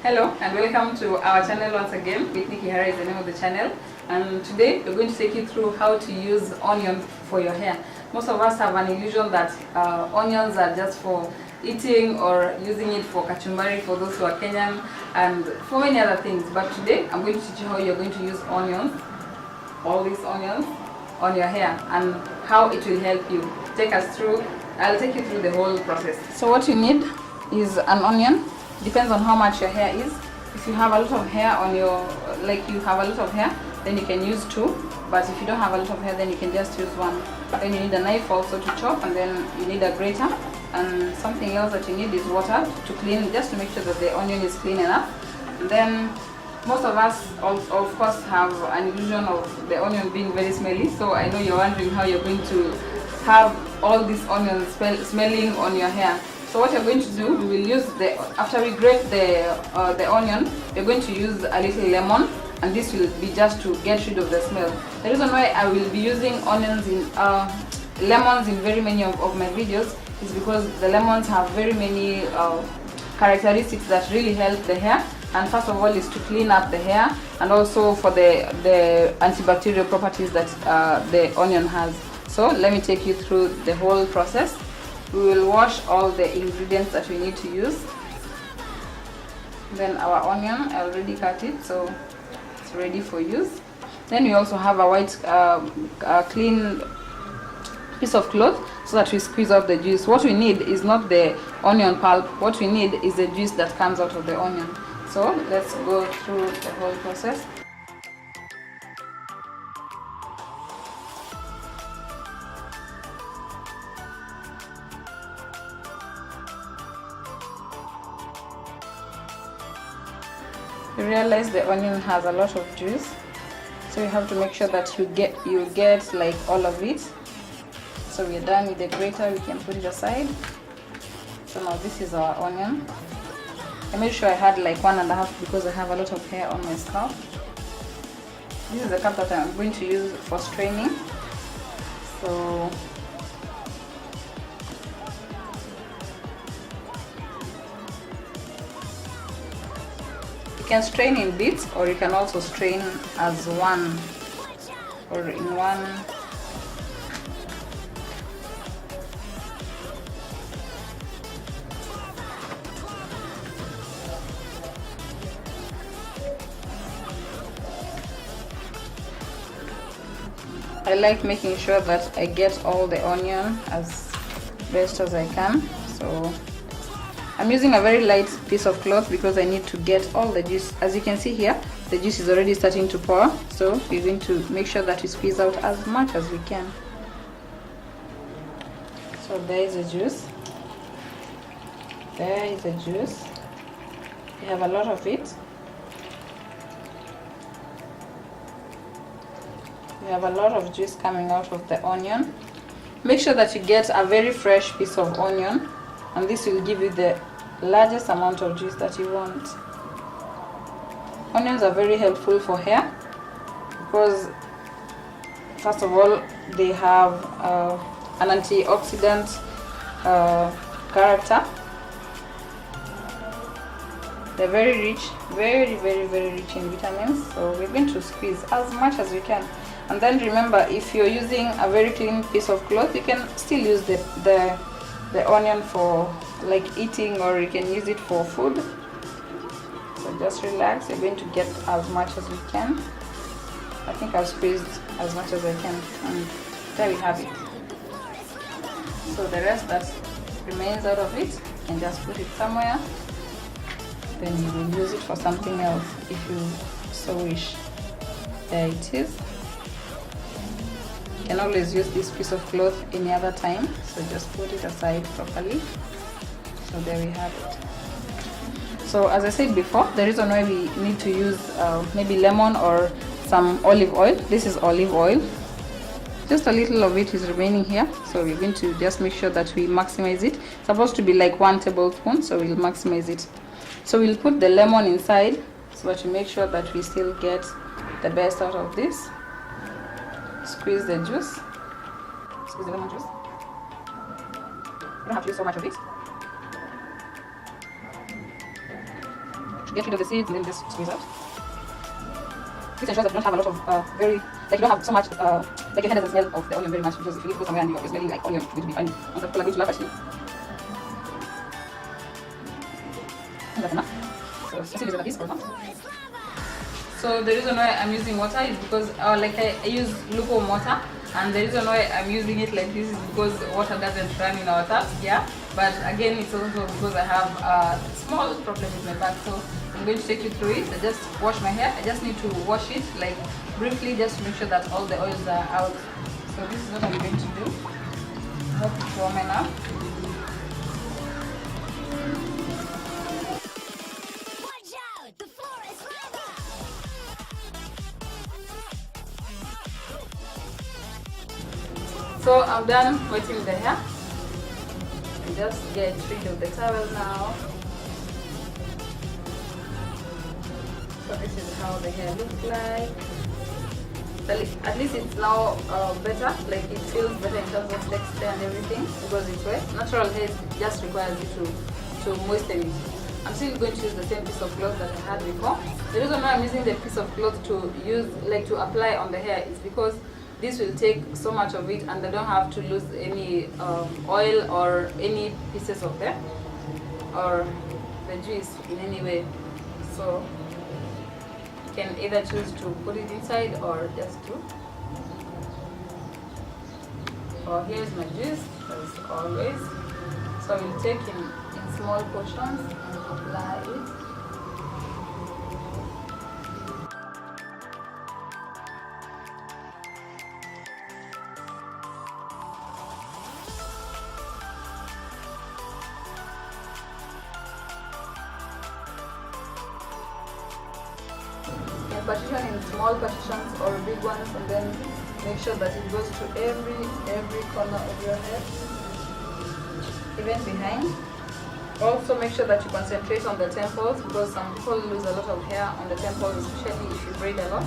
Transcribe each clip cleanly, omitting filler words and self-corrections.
Hello and welcome to our channel once again. Whitney Kihara is the name of the channel, and today we're going to take you through how to use onions for your hair. Most of us have an illusion that onions are just for eating or using it for kachumbari for those who are Kenyan and for many other things. But today I'm going to teach you how you're going to use onions, all these onions, on your hair and how it will help you. I'll take you through the whole process. So what you need is an onion. Depends on how much your hair is. If you have a lot of hair on your, then you can use 2. But if you don't have a lot of hair, then you can just use 1. Then you need a knife also to chop, and then you need a grater. And something else that you need is water to clean, just to make sure that the onion is clean enough. And then most of us, of course, have an illusion of the onion being very smelly. So I know you're wondering how you're going to have all these onions smelling on your hair. So what you're going to do, we will use after we grate the onion, we're going to use a little lemon, and this will be just to get rid of the smell. The reason why I will be using lemons in very many of my videos is because the lemons have very many characteristics that really help the hair. And first of all is to clean up the hair, and also for the antibacterial properties that the onion has. So let me take you through the whole process. We will wash all the ingredients that we need to use. Then our onion, I already cut it, so it's ready for use. Then we also have a white clean piece of cloth so that we squeeze out the juice. What we need is not the onion pulp, what we need is the juice that comes out of the onion. So let's go through the whole process. You realize the onion has a lot of juice, so you have to make sure that you get like all of it. So we're done with the grater, we can put it aside. So now this is our onion. I made sure I had like 1.5 because I have a lot of hair on my scalp. This is the cup that I'm going to use for straining. So you can strain in bits, or you can also strain as one or in one. I like making sure that I get all the onion as best as I can. So I'm using a very light piece of cloth because I need to get all the juice. As you can see here, the juice is already starting to pour, so we're going to make sure that we squeeze out as much as we can. So there is the juice. There is the juice. We have a lot of it. We have a lot of juice coming out of the onion. Make sure that you get a very fresh piece of onion, and this will give you the largest amount of juice that you want. Onions are very helpful for hair because first of all they have an antioxidant character. They're very rich, very rich in vitamins, so we're going to squeeze as much as we can. And then remember, if you're using a very clean piece of cloth, you can still use the onion for like eating, or you can use it for food. So just relax, you're going to get as much as we can. I think I've squeezed as much as I can, and there we have it. So the rest that remains out of it, you can just put it somewhere. Then you will use it for something else if you so wish. There it is. You can always use this piece of cloth any other time, so just put it aside properly. So there we have it. So as I said before, the reason why we need to use maybe lemon or some olive oil, this is olive oil. Just a little of it is remaining here, so we're going to just make sure that we maximize it. It's supposed to be like 1 tablespoon, so we'll maximize it. So we'll put the lemon inside so that we make sure that we still get the best out of this. Squeeze the juice. Squeeze the lemon juice. You don't have to use so much of it. get rid of the seeds and then just squeeze out. This ensures that you don't have a lot of you don't have so much like your hand doesn't smell of the onion very much, because if you need to go somewhere and you're smelling like onion, it will be fine. And the people are going to laugh at you. And that's enough. So let's see this for now. So the reason why I'm using water is because like I use lukewarm water, and the reason why I'm using it like this is because water doesn't run in our taps, yeah. But again, it's also because I have a small problem with my back, so I'm going to take you through it. I just wash my hair. I just need to wash it like briefly, just to make sure that all the oils are out. So this is what I'm going to do. I hope it's warm enough. So I'm done wetting the hair. I just get rid of the towel now. So this is how the hair looks like. At least it's now better, like it feels better in terms of texture and everything because it's wet. Natural hair just requires you to moisten it. I'm still going to use the same piece of cloth that I had before. The reason why I'm using the piece of cloth to apply on the hair is because this will take so much of it and I don't have to lose any oil or any pieces of hair or the juice in any way. So you can either choose to put it inside or just to. Oh, here's my juice as always. So I will take in small portions and apply it. Partition in small partitions or big ones, and then make sure that it goes to every corner of your head, even behind. Also make sure that you concentrate on the temples, because some people lose a lot of hair on the temples, especially if you braid a lot.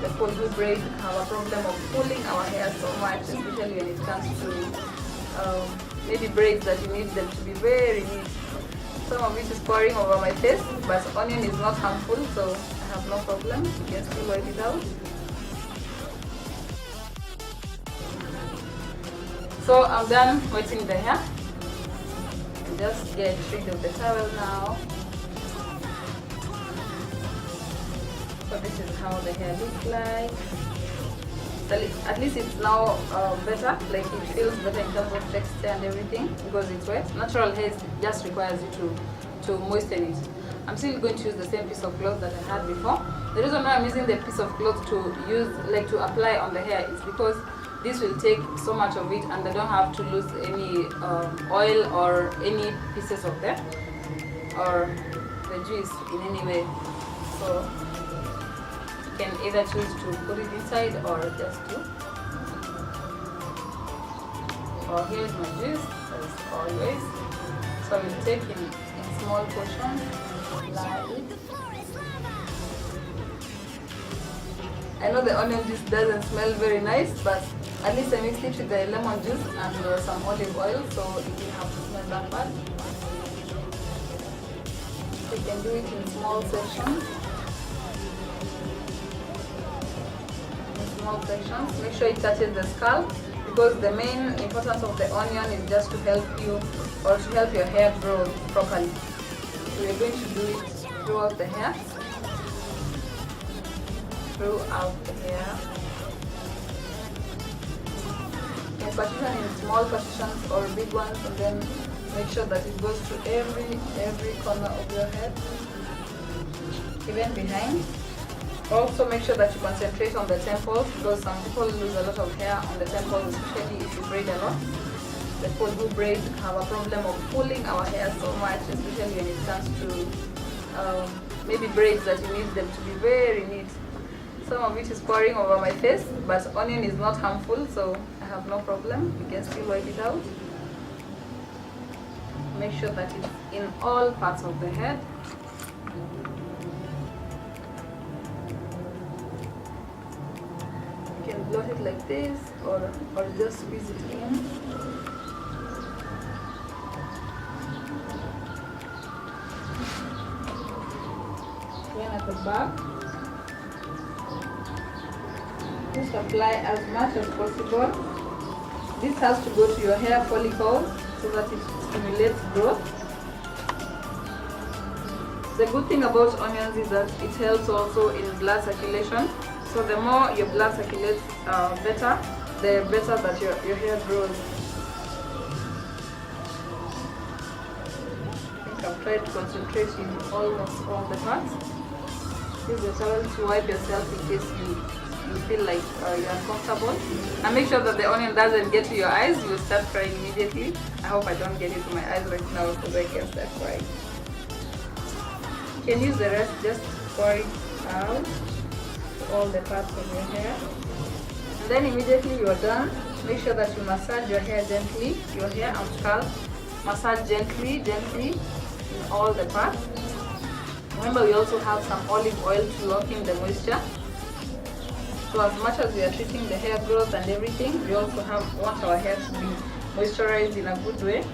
The people who braid have a problem of pulling our hair so much, especially when it comes to maybe braids that you need them to be very neat. Some of it is pouring over my face, but onion is not harmful, so I have no problem. You can still wipe it out. So I'm done wetting the hair. Just get rid of the towel now. So this is how the hair looks like. At least it's now better, like it feels better in terms of texture and everything because it's wet. Natural hair just requires you to moisten it. I'm still going to use the same piece of cloth that I had before. The reason why I'm using the piece of cloth to apply on the hair is because this will take so much of it and I don't have to lose any oil or any pieces of hair or the juice in any way. So you can either choose to put it inside or just to. Oh, here's my juice as always. So I will take in small portions, apply it. I know the onion juice doesn't smell very nice, but at least I mixed it with the lemon juice and some olive oil, so it didn't have to smell that bad. You can do it in small sections. Make sure it touches the scalp, because the main importance of the onion is just to help you or to help your hair grow properly. So we're going to do it throughout the hair. You can partition in small partitions or big ones, and then make sure that it goes to every corner of your head, even behind. Also make sure that you concentrate on the temples, because some people lose a lot of hair on the temples, especially if you braid a lot. The people who braid have a problem of pulling our hair so much, especially when it comes to maybe braids that you need them to be very neat. Some of it is pouring over my face, but onion is not harmful, so I have no problem. You can still wipe it out. Make sure that it's in all parts of the head. You can blot it like this, or just squeeze it in. Then at the back, just apply as much as possible. This has to go to your hair follicles so that it stimulates growth. The good thing about onions is that it helps also in blood circulation. So the more your blood circulates better, the better that your hair grows. I think I've tried to concentrate in almost all the parts. Use the towel to wipe yourself in case you feel like you're uncomfortable. And make sure that the onion doesn't get to your eyes. You'll start crying immediately. I hope I don't get it to my eyes right now because I can start crying. You can use the rest, just pour it out to all the parts of your hair. And then immediately you are done, make sure that you massage your hair gently, your hair and scalp. Massage gently in all the parts. Remember, we also have some olive oil to lock in the moisture. So as much as we are treating the hair growth and everything, we also want our hair to be moisturized in a good way.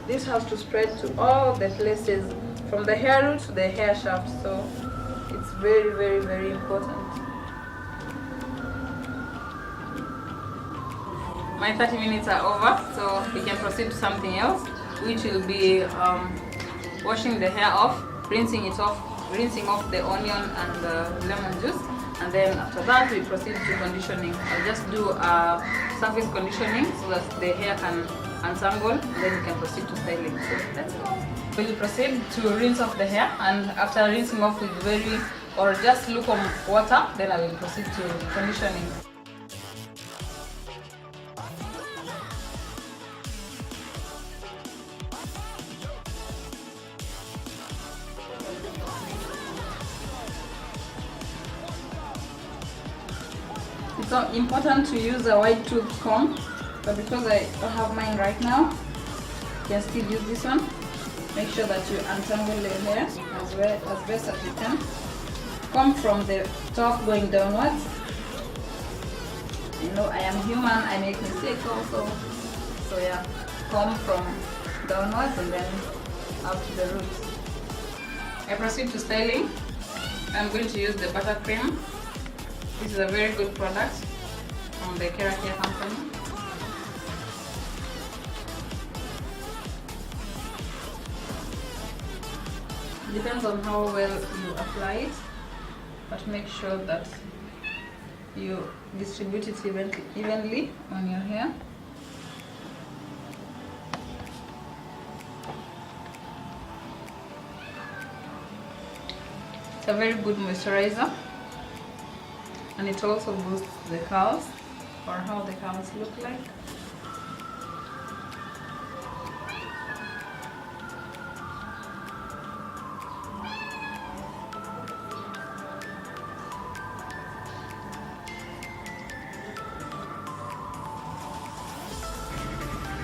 This has to spread to all the places from the hair root to the hair shaft, so it's very, very, very important. My 30 minutes are over, so we can proceed to something else, which will be washing the hair off, rinsing off the onion and the lemon juice, and then after that we proceed to conditioning. I'll just do a surface conditioning so that the hair can untangle, and then you can proceed to styling. So let's go. We'll proceed to rinse off the hair, and after rinsing off with just lukewarm water, then I will proceed to conditioning. It's so important to use a wide tooth comb, but because I don't have mine right now, you can still use this one. Make sure that you untangle the hair as best as you can. Comb from the top going downwards. You know, I am human, I make mistakes also. So yeah, comb from downwards and then up to the roots. I proceed to styling. I'm going to use the buttercream. This is a very good product from the Kihara Care company. Depends on how well you apply it, but make sure that you distribute it evenly on your hair. It's a very good moisturizer, and it also boosts the curls, or how the curls look like.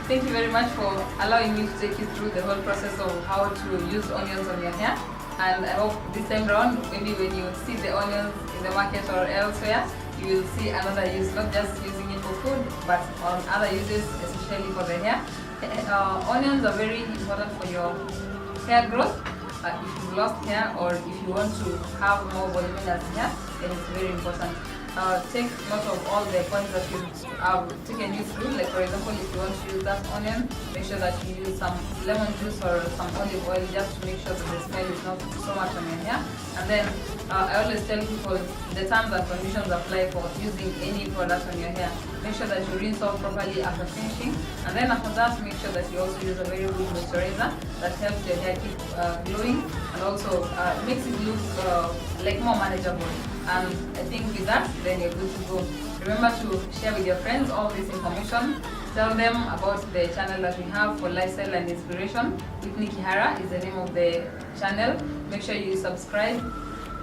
Thank you very much for allowing me to take you through the whole process of how to use onions on your hair. And I hope this time around, maybe when you see the onions in the market or elsewhere, you will see another use, not just using it for food, but on other uses, especially for the hair. Onions are very important for your hair growth. If you've lost hair or if you want to have more voluminous hair, then it's very important. Take note of all the points that you have taken you through. Like for example, if you want to use that onion, make sure that you use some lemon juice or some olive oil just to make sure that the smell is not so much on your hair. And then I always tell people the terms and conditions apply for using any product on your hair. Make sure that you rinse off properly after finishing, and then after that make sure that you also use a very good moisturizer that helps your hair keep glowing, and also makes it look like more manageable. And I think with that, then you're good to go. Remember to share with your friends all this information. Tell them about the channel that we have for lifestyle and inspiration. Whitney Kihara is the name of the channel. Make sure you subscribe,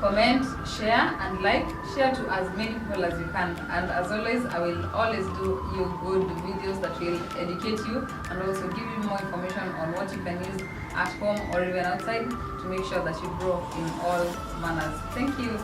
comment, share and like. Share to as many people as you can. And as always, I will always do you good videos that will educate you and also give you more information on what you can use at home or even outside to make sure that you grow in all manners. Thank you.